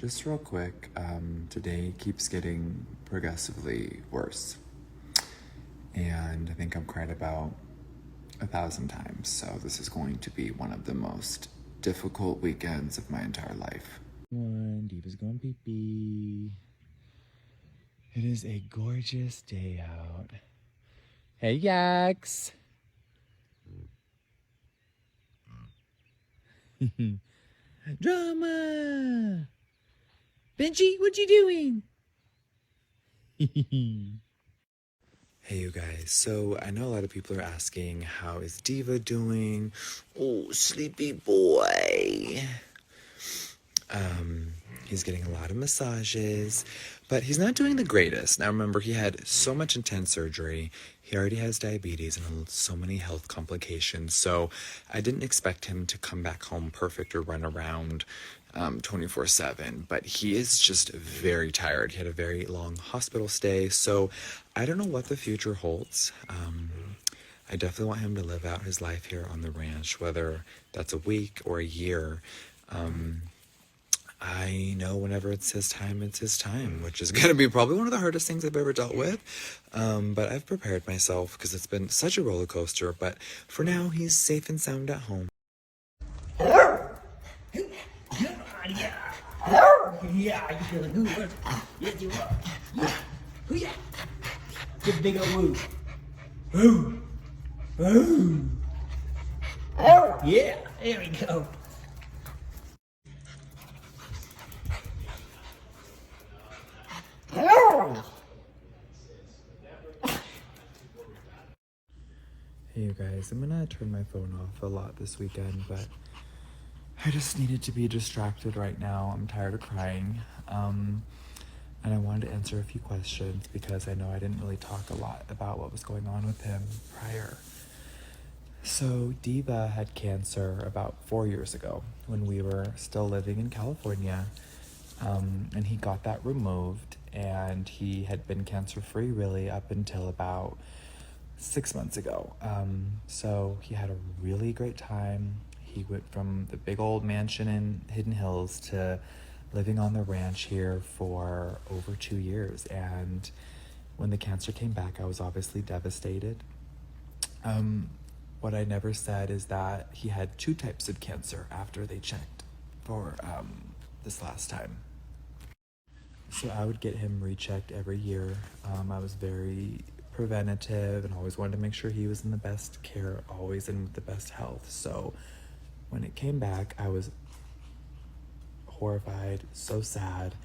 just real quick, today keeps getting progressively worse. And I think I've cried about 1,000 times, so this is going to be one of the most difficult weekends of my entire life. Diva's going pee-pee. It is a gorgeous day out. Hey, Yax! Drama! Benji, what you doing? Hey you guys, so I know a lot of people are asking, how is Diva doing? Oh, sleepy boy. He's getting a lot of massages, but he's not doing the greatest. Now remember, he had so much intense surgery. He already has diabetes and so many health complications. So I didn't expect him to come back home perfect or run around 24/7, but he is just very tired. He had a very long hospital stay. So I don't know what the future holds. I definitely want him to live out his life here on the ranch, whether that's a week or a year. I know whenever it's his time, which is going to be probably one of the hardest things I've ever dealt with. But I've prepared myself because it's been such a roller coaster. But for now, he's safe and sound at home. Yeah, you feeling good? Yes, you are. Yeah. Give a big old woo. Woo. Woo. Yeah, there we go. Hey you guys, I'm gonna turn my phone off a lot this weekend, but I just needed to be distracted right now. I'm tired of crying. And I wanted to answer a few questions because I know I didn't really talk a lot about what was going on with him prior. So Diva had cancer about 4 years ago when we were still living in California. And he got that removed, and he had been cancer-free really up until about 6 months ago. So he had a really great time. He went from the big old mansion in Hidden Hills to living on the ranch here for over 2 years. And when the cancer came back, I was obviously devastated. What I never said is that he had 2 types of cancer after they checked for this last time. So I would get him rechecked every year. I was very preventative and always wanted to make sure he was in the best care, always in the best health. So when it came back, I was horrified, so sad.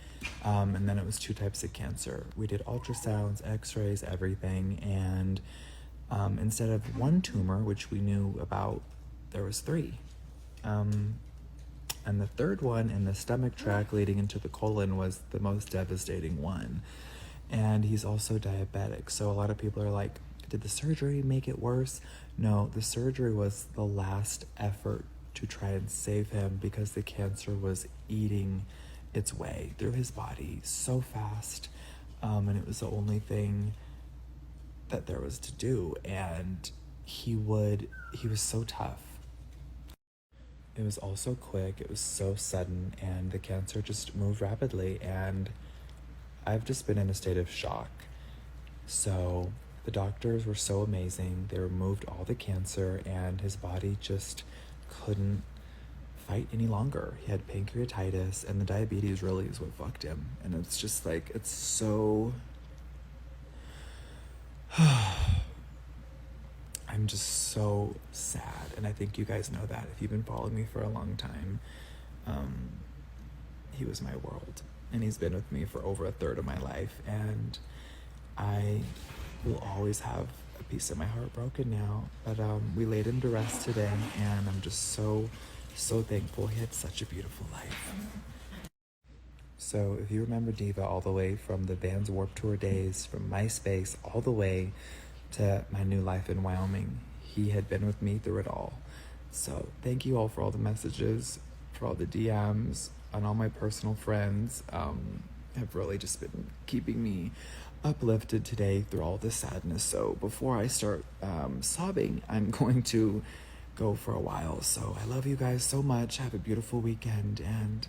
And then it was 2 types of cancer. We did ultrasounds, x-rays, everything. And instead of 1 tumor, which we knew about, there was 3. And the 3rd one in the stomach tract leading into the colon was the most devastating one. And he's also diabetic. So a lot of people are like, did the surgery make it worse? No, the surgery was the last effort to try and save him because the cancer was eating its way through his body so fast. And it was the only thing that there was to do. And he was so tough. It was also quick, it was so sudden, and the cancer just moved rapidly, and I've just been in a state of shock. So the doctors were so amazing. They removed all the cancer, and his body just couldn't fight any longer. He had pancreatitis, and the diabetes really is what fucked him. And it's just like, it's so... I'm just so sad, and I think you guys know that if you've been following me for a long time. He was my world, and he's been with me for over 1/3 of my life, and I will always have a piece of my heart broken now. But we laid him to rest today, and I'm just so thankful. He had such a beautiful life. So if you remember Diva all the way from the Vans Warped Tour days, from MySpace all the way to my new life in Wyoming, he had been with me through it all. So thank you all for all the messages, for all the DMs, and all my personal friends have really just been keeping me uplifted today through all this sadness. So before I start sobbing, I'm going to go for a while. So I love you guys so much. Have a beautiful weekend, and